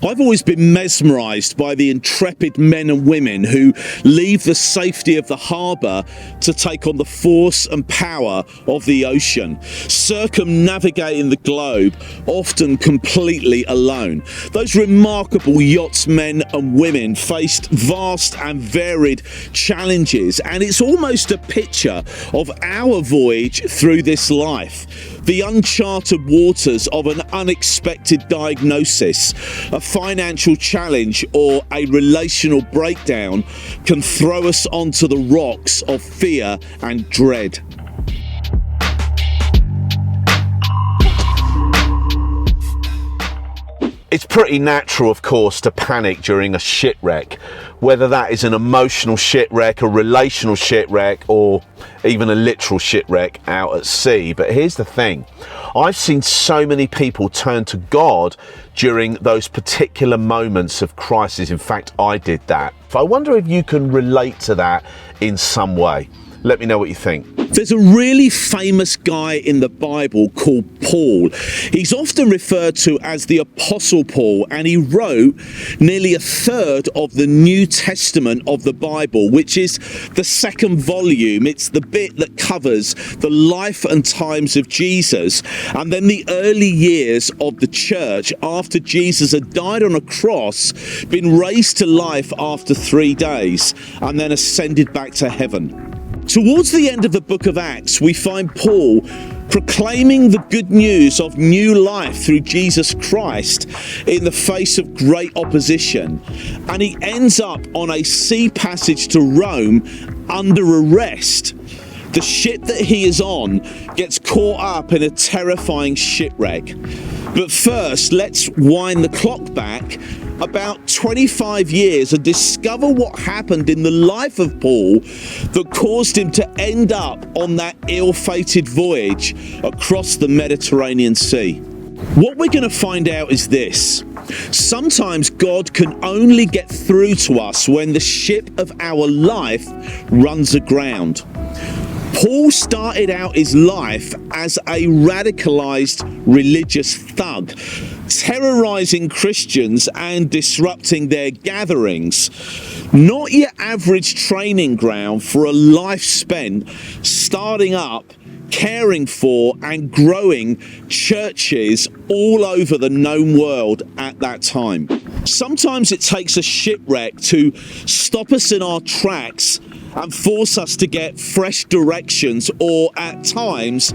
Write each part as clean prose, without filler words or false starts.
I've always been mesmerised by the intrepid men and women who leave the safety of the harbour to take on the force and power of the ocean, circumnavigating the globe, often completely alone. Those remarkable yachtsmen and women faced vast and varied challenges, and it's almost a picture of our voyage through this life. The uncharted waters of an unexpected diagnosis, a financial challenge, or a relational breakdown can throw us onto the rocks of fear and dread. It's pretty natural, of course, to panic during a shipwreck, whether that is an emotional shipwreck, a relational shipwreck, or even a literal shipwreck out at sea. But here's the thing. I've seen so many people turn to God during those particular moments of crisis. In fact, I did that. I wonder if you can relate to that in some way. Let me know what you think. There's a really famous guy in the Bible called Paul. He's often referred to as the Apostle Paul, and he wrote nearly a third of the New Testament of the Bible, which is the second volume. It's the bit that covers the life and times of Jesus, and then the early years of the church after Jesus had died on a cross, been raised to life after 3 days, and then ascended back to heaven. Towards the end of the book of Acts, we find Paul proclaiming the good news of new life through Jesus Christ in the face of great opposition. And he ends up on a sea passage to Rome under arrest. The ship that he is on gets caught up in a terrifying shipwreck. But first, let's wind the clock back about 25 years and discover what happened in the life of Paul that caused him to end up on that ill-fated voyage across the Mediterranean Sea. What we're going to find out is this. Sometimes God can only get through to us when the ship of our life runs aground. Paul started out his life as a radicalized religious thug, terrorizing Christians and disrupting their gatherings. Not your average training ground for a life spent starting up, caring for and growing churches all over the known world at that time. Sometimes it takes a shipwreck to stop us in our tracks and force us to get fresh directions, or at times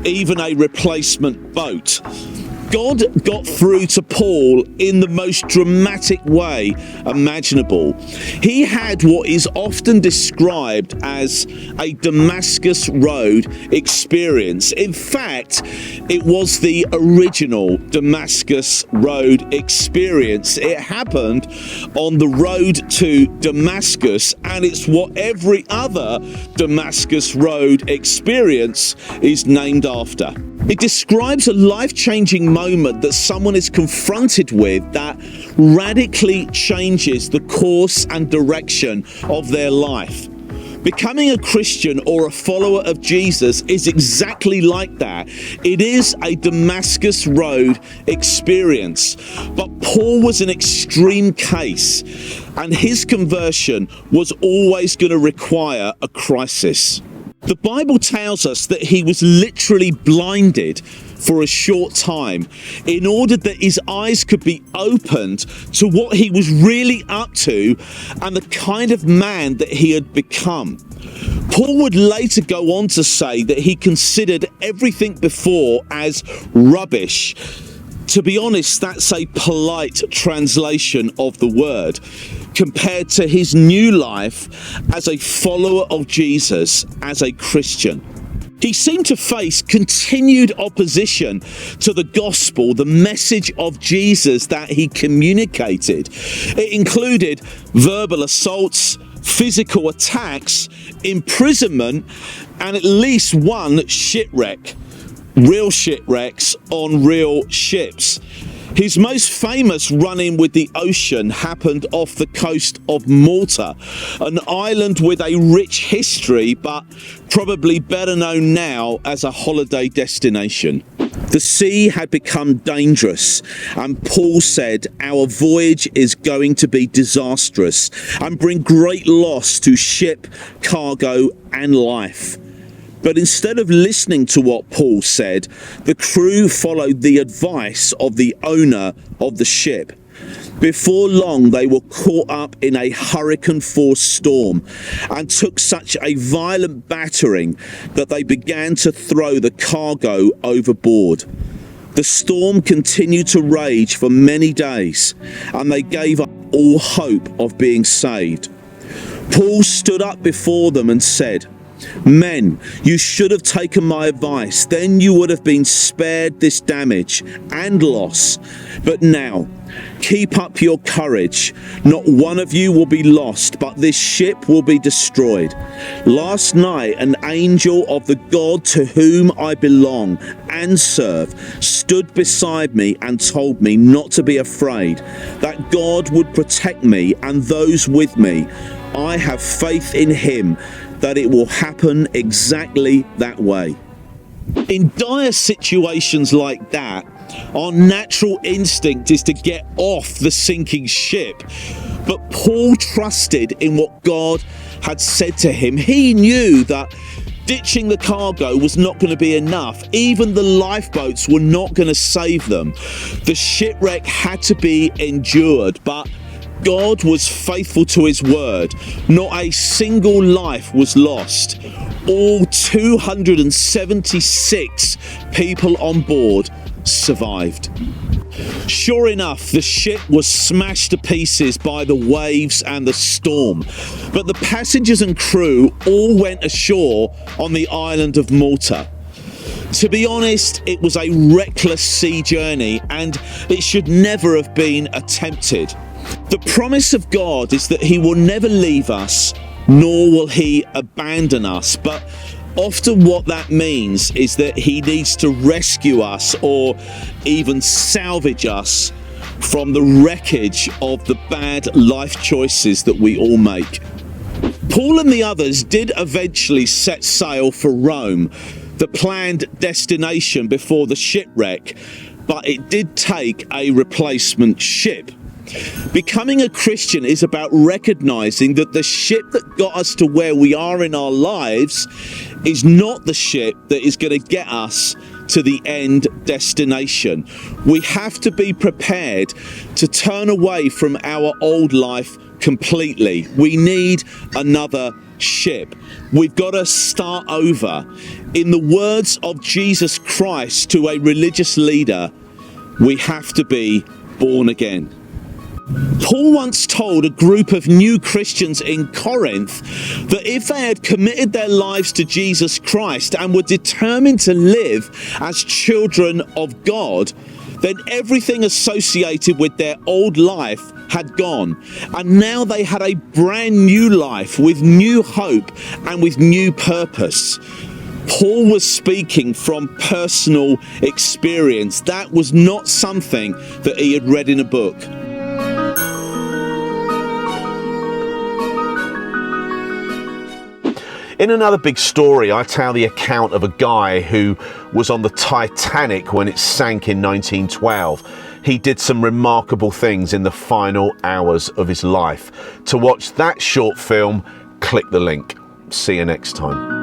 even a replacement boat. God got through to Paul in the most dramatic way imaginable. He had what is often described as a Damascus Road experience. In fact, it was the original Damascus Road experience. It happened on the road to Damascus, and it's what every other Damascus Road experience is named after. It describes a life-changing moment that someone is confronted with that radically changes the course and direction of their life. Becoming a Christian or a follower of Jesus is exactly like that. It is a Damascus Road experience. But Paul was an extreme case, and his conversion was always going to require a crisis. The Bible tells us that he was literally blinded for a short time in order that his eyes could be opened to what he was really up to and the kind of man that he had become. Paul would later go on to say that he considered everything before as rubbish. To be honest, that's a polite translation of the word, compared to his new life as a follower of Jesus, as a Christian. He seemed to face continued opposition to the gospel, the message of Jesus that he communicated. It included verbal assaults, physical attacks, imprisonment, and at least one shipwreck. Real shipwrecks on real ships. His most famous run-in with the ocean happened off the coast of Malta, an island with a rich history, but probably better known now as a holiday destination. The sea had become dangerous, and Paul said, "Our voyage is going to be disastrous and bring great loss to ship, cargo, and life." But instead of listening to what Paul said, the crew followed the advice of the owner of the ship. Before long, they were caught up in a hurricane-force storm and took such a violent battering that they began to throw the cargo overboard. The storm continued to rage for many days, and they gave up all hope of being saved. Paul stood up before them and said, "Men, you should have taken my advice. Then you would have been spared this damage and loss. But now, keep up your courage. Not one of you will be lost, but this ship will be destroyed. Last night, an angel of the God to whom I belong and serve stood beside me and told me not to be afraid, that God would protect me and those with me. I have faith in him that it will happen exactly that way." In dire situations like that, our natural instinct is to get off the sinking ship. But Paul trusted in what God had said to him. He knew that ditching the cargo was not going to be enough. Even the lifeboats were not going to save them. The shipwreck had to be endured, but God was faithful to his word. Not a single life was lost. All 276 people on board survived. Sure enough, the ship was smashed to pieces by the waves and the storm, but the passengers and crew all went ashore on the island of Malta. To be honest, it was a reckless sea journey, and it should never have been attempted. The promise of God is that he will never leave us, nor will he abandon us. But often what that means is that he needs to rescue us or even salvage us from the wreckage of the bad life choices that we all make. Paul and the others did eventually set sail for Rome, the planned destination before the shipwreck, but it did take a replacement ship. Becoming a Christian is about recognizing that the ship that got us to where we are in our lives is not the ship that is going to get us to the end destination. We have to be prepared to turn away from our old life completely. We need another ship. We've got to start over. In the words of Jesus Christ to a religious leader, we have to be born again. Paul once told a group of new Christians in Corinth that if they had committed their lives to Jesus Christ and were determined to live as children of God, then everything associated with their old life had gone, and now they had a brand new life with new hope and with new purpose. Paul was speaking from personal experience. That was not something that he had read in a book. In another big story, I tell the account of a guy who was on the Titanic when it sank in 1912. He did some remarkable things in the final hours of his life. To watch that short film, click the link. See you next time.